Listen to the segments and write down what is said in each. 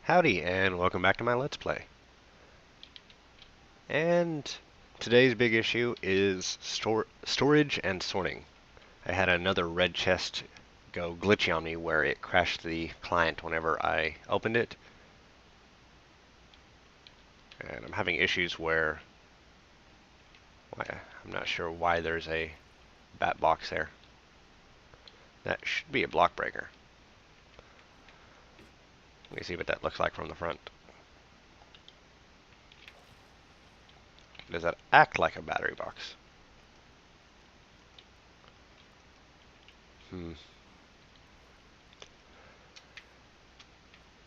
Howdy, and welcome back to my Let's Play. And today's big issue is storage and sorting. I had another red chest go glitchy on me where it crashed the client whenever I opened it. And I'm having issues where I'm not sure why there's a bat box there. That should be a block breaker. Let me see what that looks like from the front. Does that act like a battery box?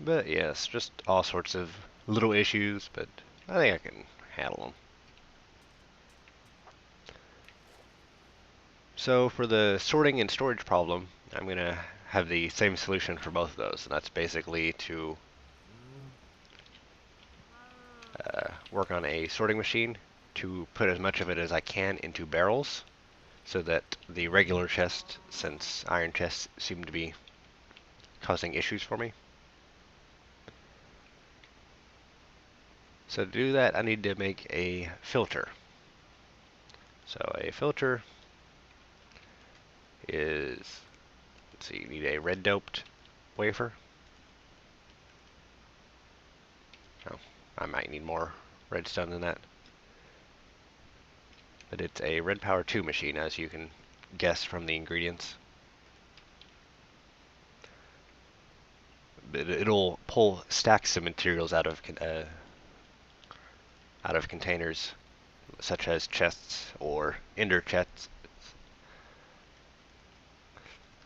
But yes, just all sorts of little issues, but I think I can handle them. So for the sorting and storage problem, I'm going to have the same solution for both of those, and that's basically to work on a sorting machine to put as much of it as I can into barrels, so that the regular chest, since iron chests seem to be causing issues for me. So to do that, I need to make a filter. So a filter is, let's see, you need a red doped wafer. Oh, I might need more redstone than that. But it's a red power 2 machine, as you can guess from the ingredients. But it'll pull stacks of materials out of containers, such as chests or ender chests.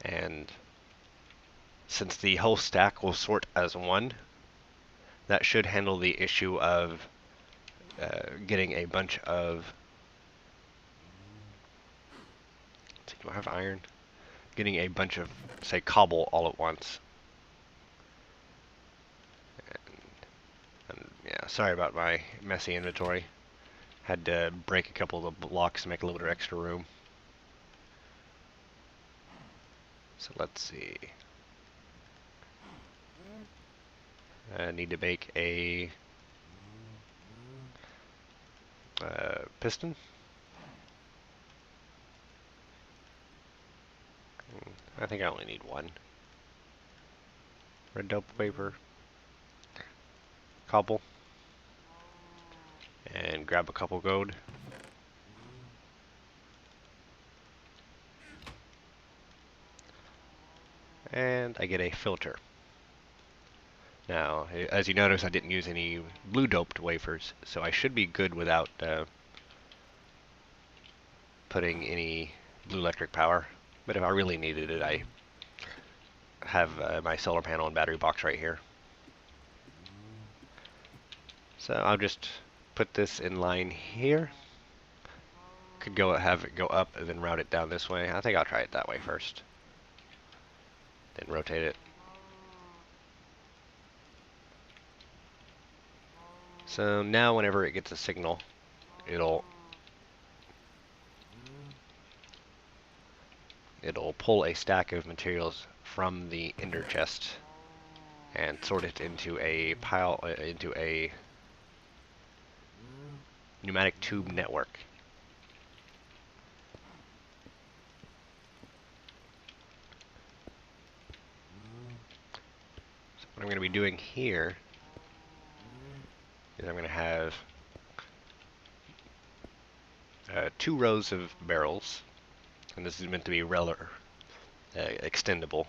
And since the whole stack will sort as one, that should handle the issue of getting a bunch of... Do I have iron? Getting a bunch of, say, cobble all at once. And yeah, sorry about my messy inventory. Had to break a couple of the blocks to make a little bit of extra room. So let's see. I need to make a piston. I think I only need one. Red dope wafer, cobble, and grab a couple gold. And I get a filter. Now, as you notice, I didn't use any blue doped wafers, so I should be good without putting any blue electric power. But if I really needed it, I have my solar panel and battery box right here. So I'll just put this in line here. Could have it go up and then route it down this way. I think I'll try it that way first. Then rotate it. So now whenever it gets a signal, it'll pull a stack of materials from the ender chest and sort it into a pile, into a pneumatic tube network. So what I'm going to be doing here is I'm going to have 2 rows of barrels, and this is meant to be extendable.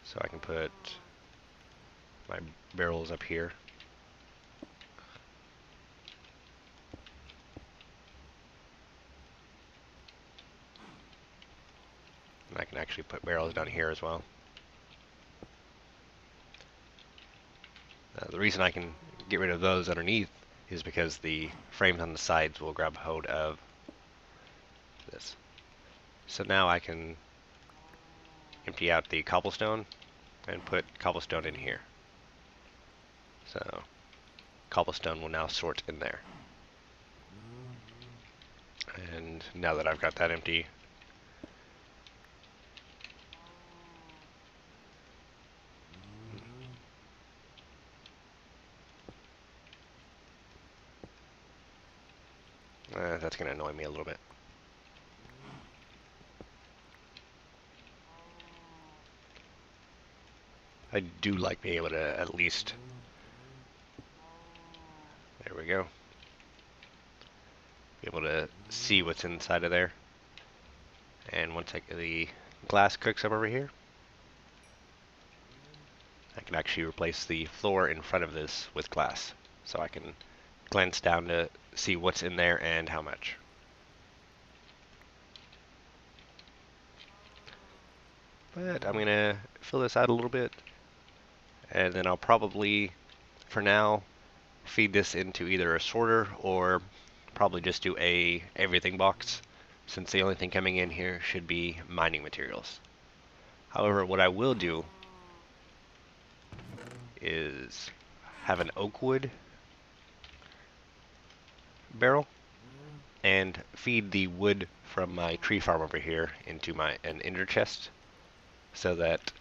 So I can put my barrels up here. And I can actually put barrels down here as well. The reason I can get rid of those underneath is because the frames on the sides will grab hold of this. So now I can empty out the cobblestone and put cobblestone in here. So cobblestone will now sort in there. And now that I've got that empty, Sometimes that's going to annoy me a little bit. I do like being able to at least... There we go. Be able to see what's inside of there. And once the glass cooks up over here, I can actually replace the floor in front of this with glass. So I can glance down to see what's in there and how much. But I'm going to fill this out a little bit, and then I'll probably, for now, feed this into either a sorter or probably just do a everything box, since the only thing coming in here should be mining materials. However, what I will do is have an oak wood barrel and feed the wood from my tree farm over here into an ender chest, so that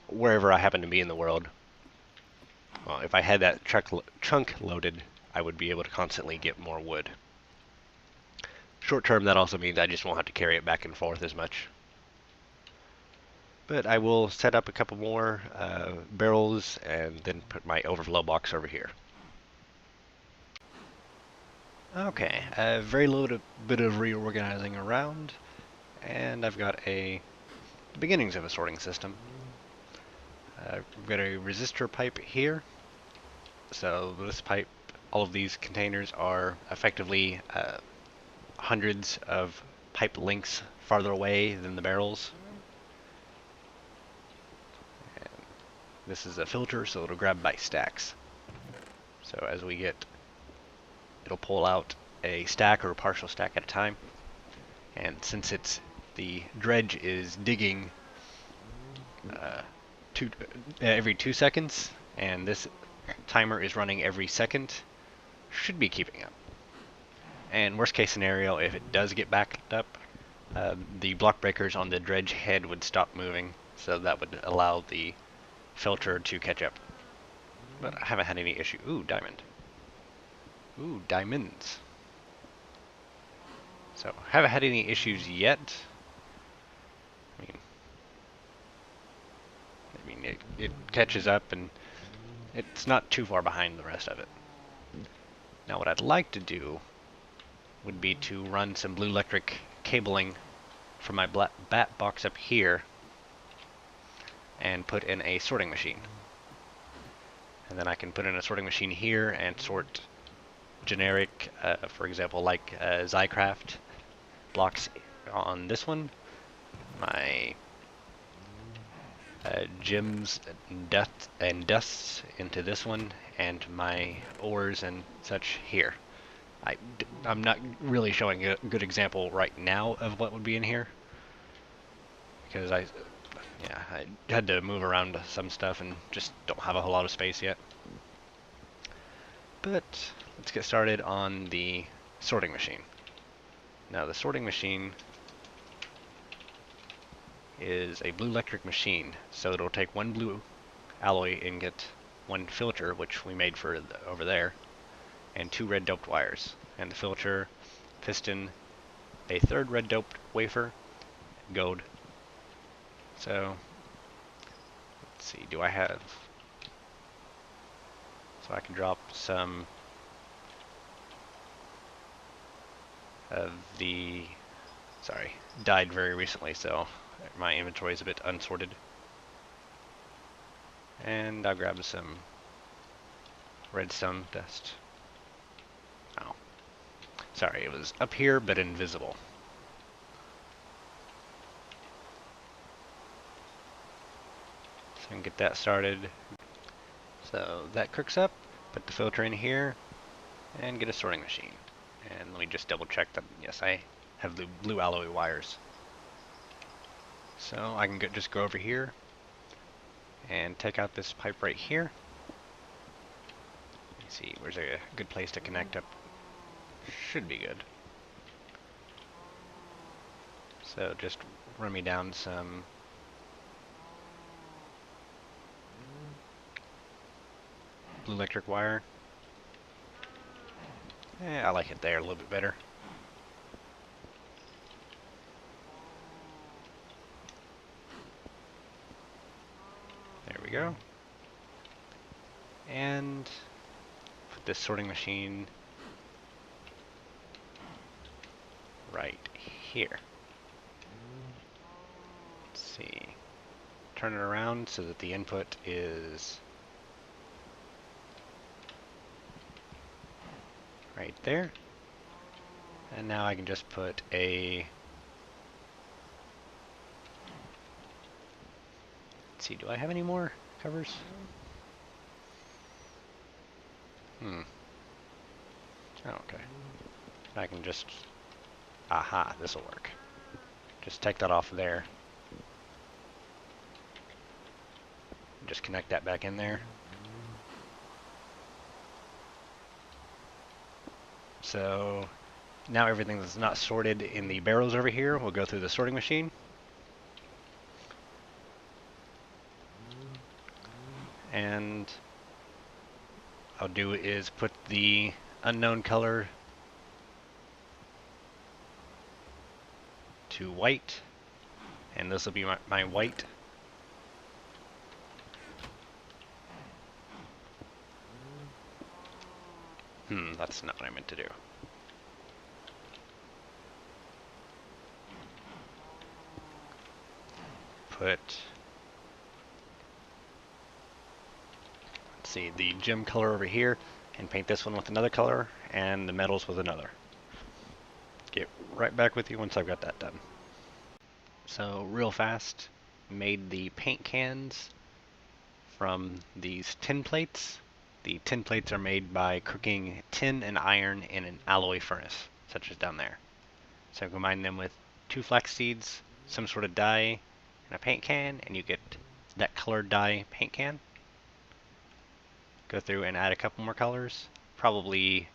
wherever I happen to be in the world, well, if I had that chunk loaded, I would be able to constantly get more wood. Short term, that also means I just won't have to carry it back and forth as much. But I will set up a couple more barrels and then put my overflow box over here. Okay, a very little bit of reorganizing around, and I've got the beginnings of a sorting system. We've got a resistor pipe here. So this pipe, all of these containers are effectively hundreds of pipe lengths farther away than the barrels. And this is a filter, so it'll grab by stacks. So as we get, it'll pull out a stack or a partial stack at a time. And since the dredge is digging every 2 seconds, and this timer is running every second, should be keeping up. And worst case scenario, if it does get backed up, the block breakers on the dredge head would stop moving, so that would allow the filter to catch up. But I haven't had any issue. Ooh, diamond. Ooh, diamonds. So, haven't had any issues yet. I mean, it catches up, and it's not too far behind the rest of it. Now, what I'd like to do would be to run some blue electric cabling from my bat box up here and put in a sorting machine. And then I can put in a sorting machine here and sort generic, for example, like Zycraft blocks on this one, my gems and dusts into this one, and my ores and such here. I'm not really showing a good example right now of what would be in here, because I had to move around some stuff and just don't have a whole lot of space yet. But let's get started on the sorting machine. Now the sorting machine is a blue electric machine, so it'll take one blue alloy ingot, one filter, which we made for over there, and 2 red doped wires, and the filter, piston, a 3rd red doped wafer, gold. So let's see, do I have, so I can drop some of the, sorry, died very recently, so my inventory is a bit unsorted. And I'll grab some redstone dust. Oh, sorry, it was up here but invisible. So I can get that started. So that cooks up, put the filter in here, and get a sorting machine. And let me just double check that, yes, I have the blue alloy wires. So I can just go over here and take out this pipe right here. Let me see, where's a good place to connect up? Should be good. So just run me down some blue electric wire. I like it there a little bit better. we go. And put this sorting machine right here. Let's see. Turn it around so that the input is right there. And now I can just put a... Let's see, do I have any more covers? Oh, okay. I can just... Aha, this'll work. Just take that off there. Just connect that back in there. So now everything that's not sorted in the barrels over here will go through the sorting machine. And I'll do is put the unknown color to white, and this will be my white. That's not what I meant to do. Put, let's see, the gem color over here, and paint this one with another color, and the metals with another. Get right back with you once I've got that done. So real fast, made the paint cans from these tin plates. The tin plates are made by cooking tin and iron in an alloy furnace, such as down there. So combine them with 2 flax seeds, some sort of dye, and a paint can, and you get that colored dye paint can. Go through and add a couple more colors, probably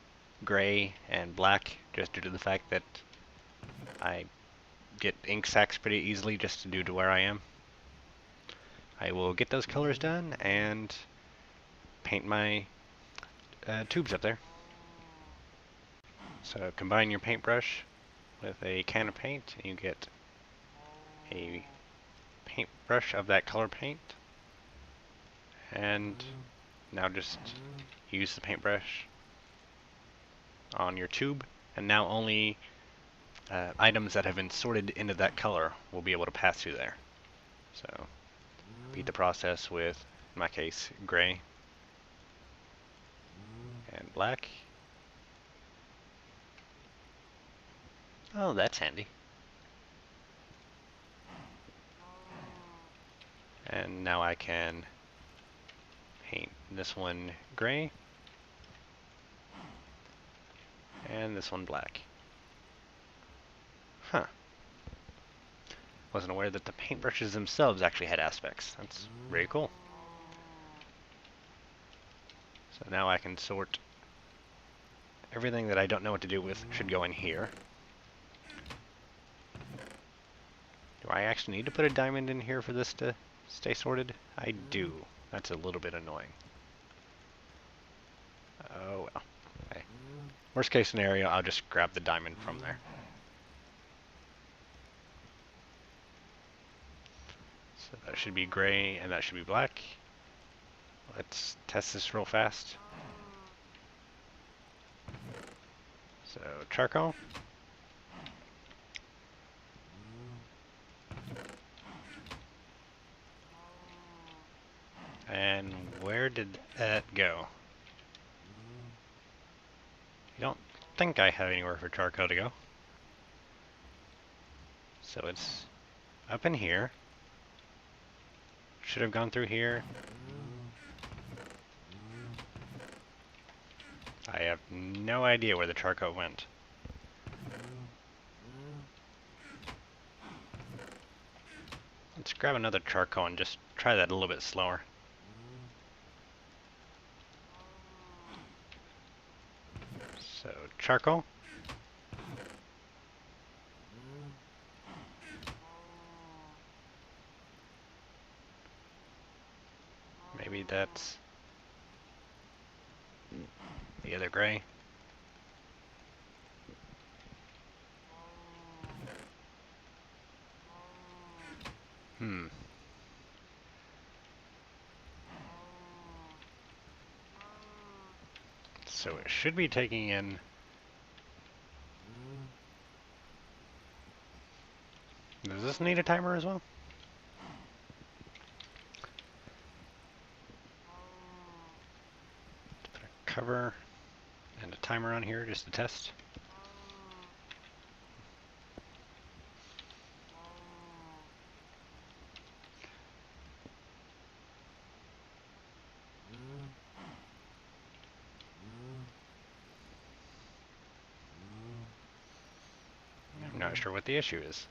gray and black, just due to the fact that I get ink sacks pretty easily just due to where I am. I will get those colors done and paint my tubes up there. So combine your paintbrush with a can of paint, and you get a paintbrush of that color paint. And now just use the paintbrush on your tube, and now only items that have been sorted into that color will be able to pass through there. So repeat the process with, in my case, gray and black. Oh, that's handy. And now I can paint this one gray and this one black. Huh. Wasn't aware that the paintbrushes themselves actually had aspects. That's really cool. So now I can sort everything that I don't know what to do with should go in here. Do I actually need to put a diamond in here for this to stay sorted? I do. That's a little bit annoying. Oh well. Okay. Worst case scenario, I'll just grab the diamond from there. So that should be gray and that should be black. Let's test this real fast. So charcoal. And where did that go? I don't think I have anywhere for charcoal to go. So it's up in here. Should have gone through here. I have no idea where the charcoal went. Let's grab another charcoal and just try that a little bit slower. So charcoal. Maybe that's the other gray. So it should be taking in... Does this need a timer as well? Put a cover and a timer on here just to test. I'm not sure what the issue is.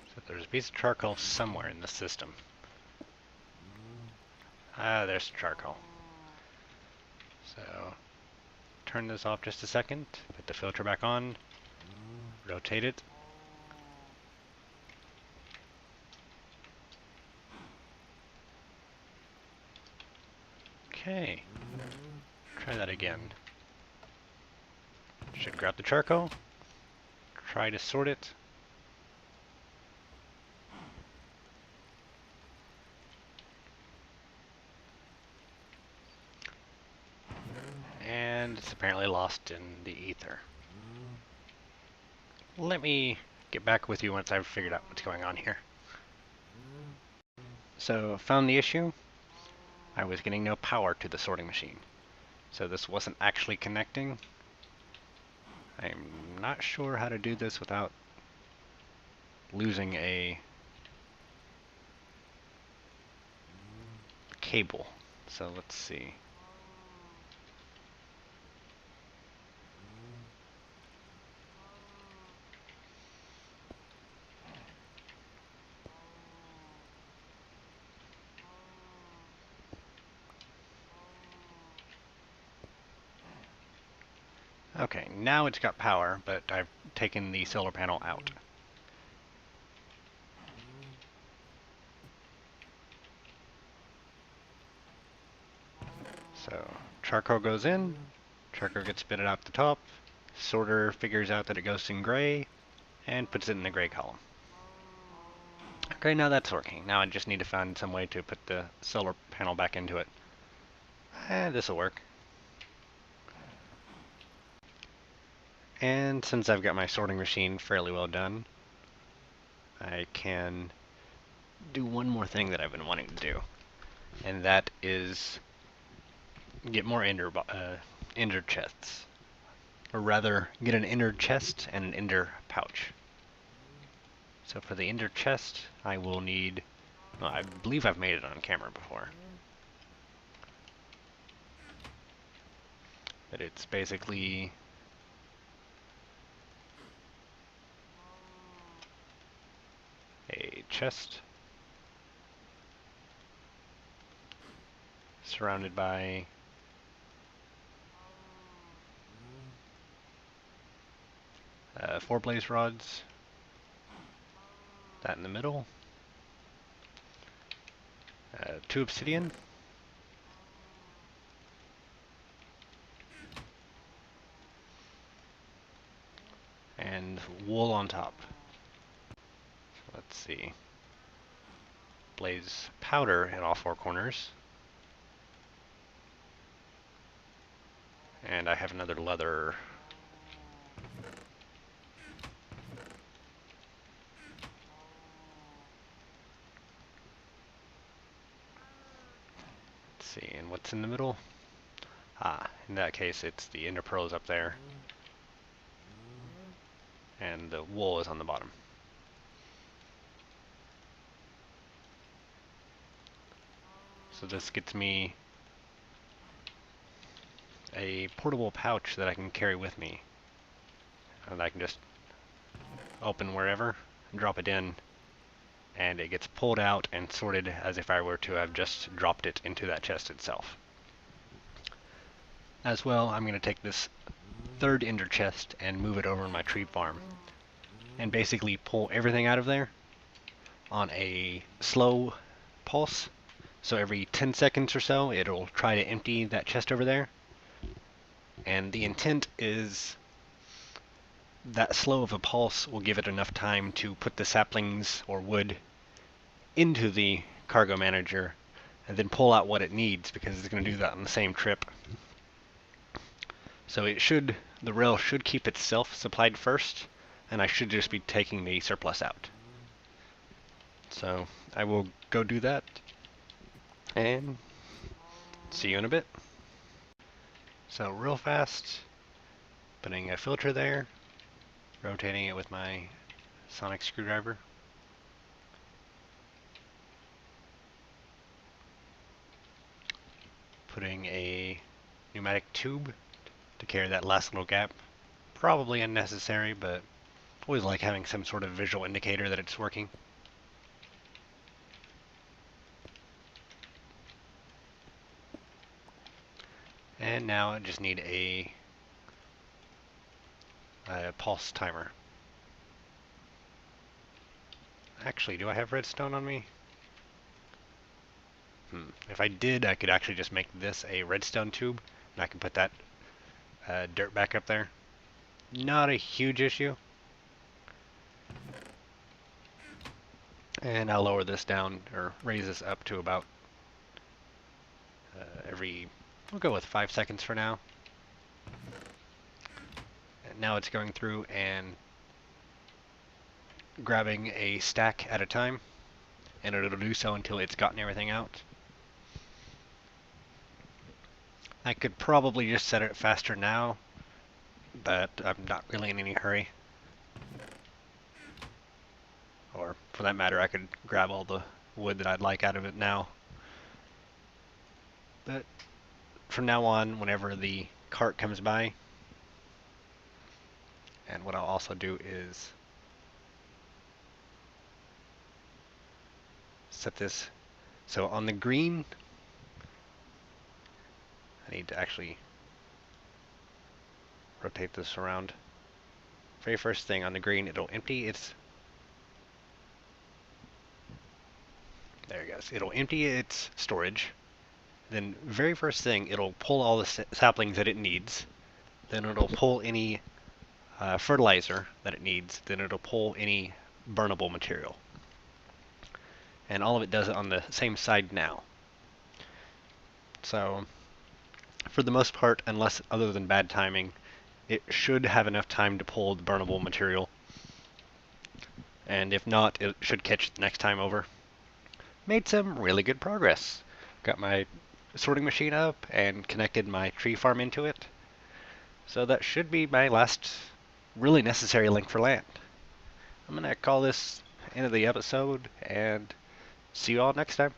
So there's a piece of charcoal somewhere in the system. Ah, there's charcoal. So, turn this off just a second, put the filter back on, rotate it. Okay, try that again. Should grab the charcoal, try to sort it. And it's apparently lost in the ether. Let me get back with you once I've figured out what's going on here. So, found the issue. I was getting no power to the sorting machine. So this wasn't actually connecting. I'm not sure how to do this without losing a cable. So let's see. Okay, now it's got power, but I've taken the solar panel out. So charcoal goes in, charcoal gets spitted out the top, sorter figures out that it goes in gray, and puts it in the gray column. Okay, now that's working. Now I just need to find some way to put the solar panel back into it. And this'll work. And since I've got my sorting machine fairly well done, I can do one more thing that I've been wanting to do. And that is get more ender chests. Or rather, get an ender chest and an ender pouch. So for the ender chest, I will need... Well, I believe I've made it on camera before. But it's basically... a chest surrounded by four blaze rods, that in the middle, two obsidian, and wool on top. So let's see. Blaze powder in all four corners. And I have another leather. Let's see, and what's in the middle? Ah, in that case it's the ender pearls up there. And the wool is on the bottom. So this gets me a portable pouch that I can carry with me. And I can just open wherever, drop it in, and it gets pulled out and sorted as if I were to have just dropped it into that chest itself. As well, I'm going to take this third ender chest and move it over in my tree farm and basically pull everything out of there on a slow pulse. So every 10 seconds or so, it'll try to empty that chest over there. And the intent is that slow of a pulse will give it enough time to put the saplings or wood into the cargo manager and then pull out what it needs, because it's going to do that on the same trip. So the rail should keep itself supplied first, and I should just be taking the surplus out. So I will go do that, and see you in a bit. So real fast, putting a filter there, rotating it with my sonic screwdriver. Putting a pneumatic tube to carry that last little gap. Probably unnecessary, but always like having some sort of visual indicator that it's working. And now I just need a pulse timer. Actually, do I have redstone on me? If I did, I could actually just make this a redstone tube, and I can put that dirt back up there. Not a huge issue. And I'll lower this down, or raise this up to about we'll go with 5 seconds for now. And now it's going through and grabbing a stack at a time, and it'll do so until it's gotten everything out. I could probably just set it faster now, but I'm not really in any hurry. Or, for that matter, I could grab all the wood that I'd like out of it now. But from now on, whenever the cart comes by, and what I'll also do is set this so on the green, I need to actually rotate this around. Very first thing on the green, it'll empty its, there it goes, it'll empty its storage. Then very first thing, it'll pull all the saplings that it needs. Then it'll pull any fertilizer that it needs. Then it'll pull any burnable material. And all of it does it on the same side now. So for the most part, unless other than bad timing, it should have enough time to pull the burnable material. And if not, it should catch it the next time over. Made some really good progress. Got my sorting machine up and connected my tree farm into it. So that should be my last really necessary link for land. I'm going to call this end of the episode, and see you all next time.